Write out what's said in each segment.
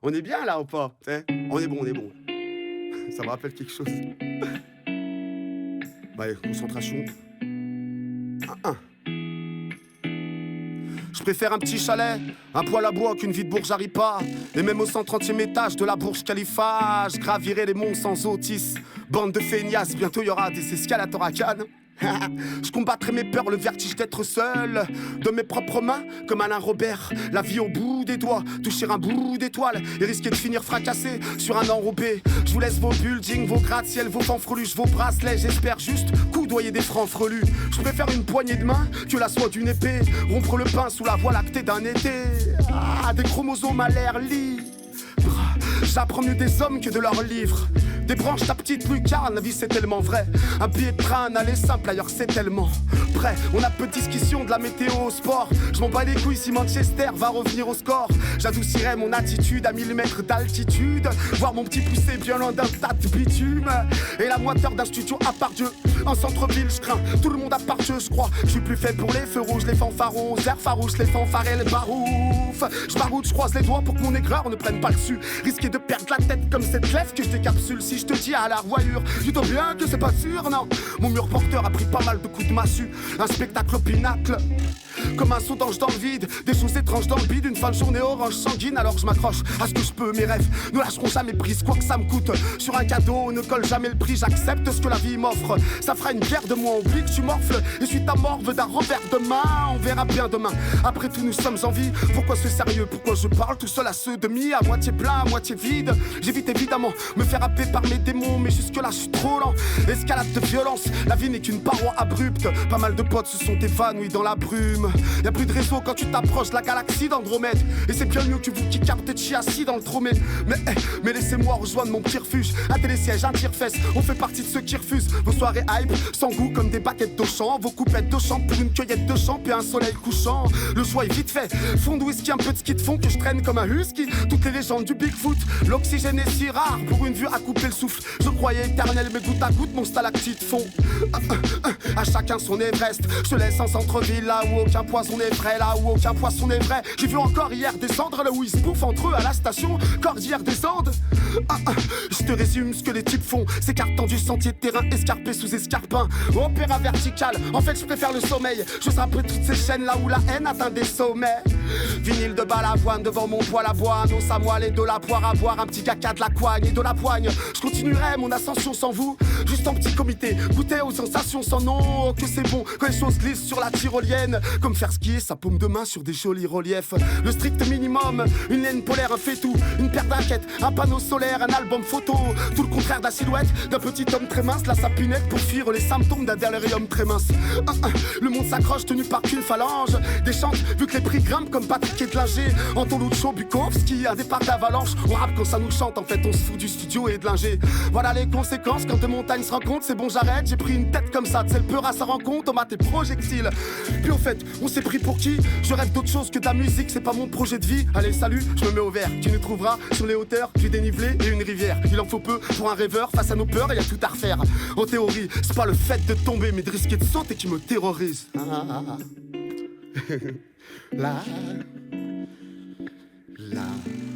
On est bien là ou pas? On est bon, on est bon. Ça me rappelle quelque chose. Bah, concentration. 1. Je préfère un petit chalet, un poêle à bois qu'une vie de bourge pas. Et même au 130e étage de la Burj Khalifa, je gravirai les monts sans autis. Bande de feignasses, bientôt y aura des escalators à Cannes. Je combattrai mes peurs, le vertige d'être seul. De mes propres mains, comme Alain Robert. La vie au bout des doigts, toucher un bout d'étoile et risquer de finir fracassé sur un enrobé. Je vous laisse vos buildings, vos gratte-ciel, vos fanfreluches, vos bracelets. J'espère juste coudoyer des francs frelus. Je préfère une poignée de main que la soie d'une épée. Rompre le pain sous la voie lactée d'un été. Des chromosomes à l'air libre. J'apprends mieux des hommes que de leurs livres. Débranche ta petite lucarne, la vie c'est tellement vrai. Un billet de train, un aller simple, ailleurs c'est tellement prêt. On a peu de discussion de la météo au sport. Je m'en bats les couilles si Manchester va revenir au score. J'adoucirai mon attitude à 1000 mètres d'altitude. Voir mon petit poussé bien loin d'un tas de bitume. Et la moiteur d'un studio à part Dieu. En centre-ville, je crains tout le monde à part Dieu, je crois. Je suis plus fait pour les feux rouges, les fanfarons, airs farouches, les fanfarés, les barouf. Je baroude, je croise les doigts pour que mon aigreur ne prenne pas le dessus. Risquer de perdre la tête comme cette clef que je décapsule. Si je te dis à la revoyure, tu dois bien que c'est pas sûr, non. Mon mur porteur a pris pas mal de coups de massue. Un spectacle au pinacle, comme un saut d'ange dans le vide. Des choses étranges dans le bide, une fin de journée orange sanguine. Alors je m'accroche à ce que je peux, mes rêves ne lâcheront jamais prise, quoi que ça me coûte. Sur un cadeau, ne colle jamais le prix. J'accepte ce que la vie m'offre. Ça fera une bière de moi, oublie que tu morfles. Et suis ta morve d'un revers de main. On verra bien demain, après tout nous sommes en vie. Pourquoi ce sérieux, pourquoi je parle tout seul à ceux de mi. À moitié plein, à moitié vide. J'évite évidemment me faire happer par mes démons. Mais jusque là je suis trop lent, escalade de violence. La vie n'est qu'une paroi abrupte. Pas mal de potes se sont évanouis dans la brume. Y'a plus de réseau quand tu t'approches de la galaxie d'Andromède. Et c'est bien mieux que vous qui captez chiassis dans le tromé. Mais laissez-moi rejoindre mon petit refuge. Un télésiège, un tire-fesse, on fait partie de ceux qui refusent. Vos soirées hype, sans goût comme des baguettes d'Auchan. Vos coupettes de champ pour une cueillette de champ. Puis un soleil couchant, le choix est vite fait. Fond de whisky, un peu de ski de fond que je traîne comme un husky. Toutes les légendes du Bigfoot, l'oxygène est si rare. Pour une vue à couper le souffle, je croyais éternel mais goutte à goutte mon stalactite fond. À chacun son Everest, je te laisse en centre-ville. Là où aucun poison n'est vrai, là où aucun poisson n'est vrai. J'ai vu encore hier descendre là où ils se bouffent entre eux à la station Cordillère des Andes. Je te résume ce que les types font, s'écartant du sentier de terrain, escarpé sous escarpin. Opéra vertical, en fait je préfère le sommeil. Je peu toutes ces chaînes là où la haine atteint des sommets. Vinyle de balavoine devant mon poêle à bois. Nos samoile et de la poire à boire. Un petit caca de la coigne et de la poigne. Je continuerai mon ascension sans vous, juste en petit comité. Goûter aux sensations sans nom, oh, que c'est bon quand les choses glissent sur la tyrolienne. Comme faire skier sa paume de main sur des jolis reliefs. Le strict minimum, une laine polaire, un faitout, une paire d'inquiètes, un panneau solaire, un album photo. Tout le contraire de la silhouette d'un petit homme très mince. La sapinette pour fuir les symptômes d'un delirium très mince. Le monde s'accroche tenu par qu'une phalange. Des chantes vu que les prix grimpent comme Patrick Etlinger. Antonuccio, Bukowski, un départ d'avalanche. On rappe quand ça nous chante, en fait on se fout du studio et de l'ingé. Voilà les conséquences quand deux montagnes se rencontrent. C'est bon j'arrête, j'ai pris une tête comme ça. C'est le peur à sa rencontre, on m'a tes projectiles. Puis au fait, on s'est pris pour qui? Je rêve d'autre chose que de la musique, c'est pas mon projet de vie. Allez salut, je me mets au vert. Tu nous trouveras sur les hauteurs, du dénivelé et une rivière. Il en faut peu pour un rêveur, face à nos peurs, il y a tout à refaire. En théorie, c'est pas le fait de tomber mais de risquer de sauter qui me terrorise. Là,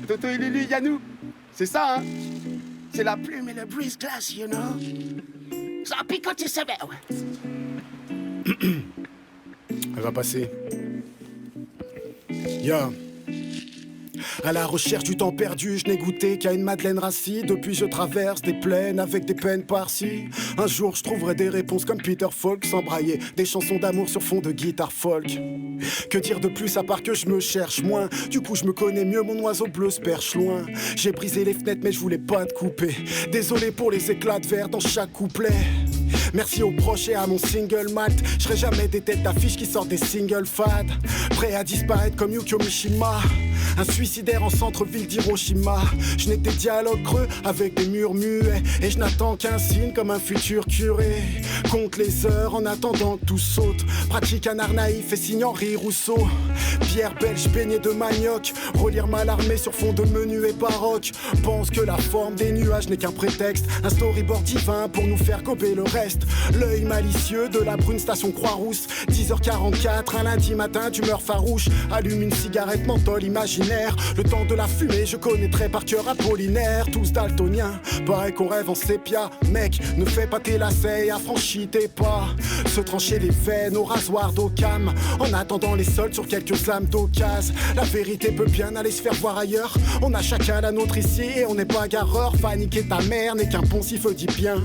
Toto et Lulu, Yannou, c'est ça hein. C'est la plume et le brise glace, you know. Ça pique quand tu savais, ouais. Elle va passer. Yeah. À la recherche du temps perdu, je n'ai goûté qu'à une madeleine rassis. Depuis je traverse des plaines avec des peines par-ci. Un jour je trouverai des réponses comme Peter Falk, sans brailler des chansons d'amour sur fond de guitare folk. Que dire de plus à part que je me cherche moins. Du coup je me connais mieux, mon oiseau bleu se perche loin. J'ai brisé les fenêtres mais je voulais pas te couper. Désolé pour les éclats de verre dans chaque couplet. Merci aux proches et à mon single mat. Je serai jamais des têtes d'affiche qui sortent des singles fades. Prêt à disparaître comme Yukio Mishima. Un suicidaire en centre-ville d'Hiroshima. Je n'ai des dialogues creux avec des murs muets. Et je n'attends qu'un signe comme un futur curé. Compte les heures en attendant que tout saute. Pratique un art naïf et signe Henri Rousseau. Pierre belge baignée de manioc. Relire Mallarmé sur fond de menu et baroque. Pense que la forme des nuages n'est qu'un prétexte. Un storyboard divin pour nous faire gober le reste. L'œil malicieux de la brune station Croix-Rousse. 10h44, un lundi matin, d'humeur farouche. Allume une cigarette menthol imaginaire. ordinaire. Le temps de la fumée, je connaîtrai par cœur Apollinaire. Tous daltoniens, pareil qu'on rêve en sépia. Mec, ne fais pas tes lacets et affranchis tes pas. Se trancher les veines au rasoir d'Occam, en attendant les soldes sur quelques âmes d'occasion. La vérité peut bien aller se faire voir ailleurs. On a chacun la nôtre ici et on n'est pas gareur. Va niquer ta mère n'est qu'un poncif dit bien.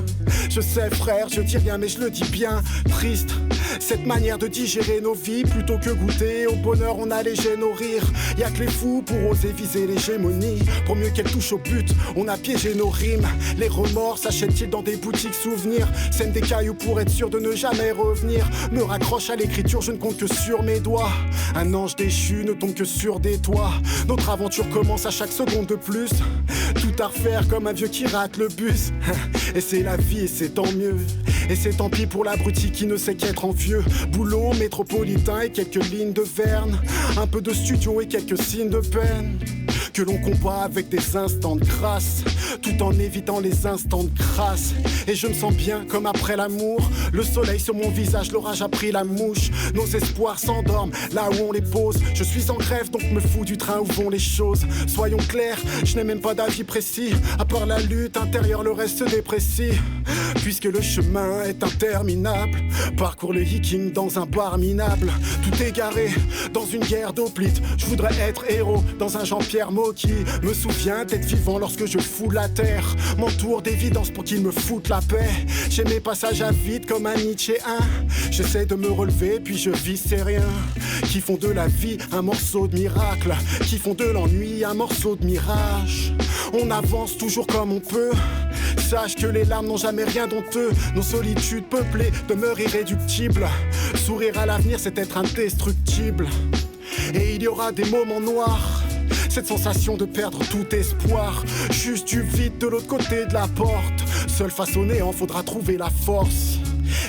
Je sais frère, je dis rien mais je le dis bien. Triste, cette manière de digérer nos vies. Plutôt que goûter au bonheur on allégé nos rires. Y'a que les fous pour oser viser l'hégémonie. Pour mieux qu'elle touche au but, on a piégé nos rimes. Les remords s'achètent-ils dans des boutiques souvenirs? Sème des cailloux pour être sûr de ne jamais revenir. Me raccroche à l'écriture, je ne compte que sur mes doigts. Un ange déchu ne tombe que sur des toits. Notre aventure commence à chaque seconde de plus. Tout à refaire comme un vieux qui rate le bus. Et c'est la vie et c'est tant mieux. Et c'est tant pis pour l'abruti qui ne sait qu'être envieux. Boulot métropolitain et quelques lignes de Verne. Un peu de studio et quelques signes de peine. Que l'on combat avec des instants de grâce, tout en évitant les instants de crasse. Et je me sens bien comme après l'amour. Le soleil sur mon visage, l'orage a pris la mouche. Nos espoirs s'endorment là où on les pose. Je suis en grève donc me fous du train où vont les choses. Soyons clairs, je n'ai même pas d'avis précis. À part la lutte intérieure, le reste se déprécie. Puisque le chemin est interminable, parcours le hiking dans un bar minable. Tout égaré dans une guerre d'hoplites. Je voudrais être héros dans un Jean-Pierre qui me souvient d'être vivant lorsque je fous la terre. M'entoure d'évidence pour qu'il me foute la paix. J'ai mes passages à vide comme un Nietzschéen. J'essaie de me relever puis je vis ces riens qui font de la vie un morceau de miracle, qui font de l'ennui un morceau de mirage. On avance toujours comme on peut. Sache que les larmes n'ont jamais rien d'honteux. Nos solitudes peuplées demeurent irréductibles. Sourire à l'avenir c'est être indestructible. Et il y aura des moments noirs. Cette sensation de perdre tout espoir. Juste du vide de l'autre côté de la porte. Seul face au néant, faudra trouver la force.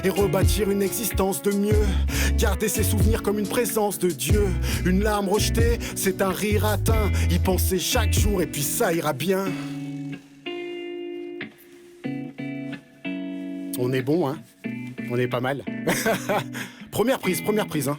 Et rebâtir une existence de mieux. Garder ses souvenirs comme une présence de Dieu. Une larme rejetée, c'est un rire atteint. Y penser chaque jour et puis ça ira bien. On est bon, hein? On est pas mal. Première prise, hein?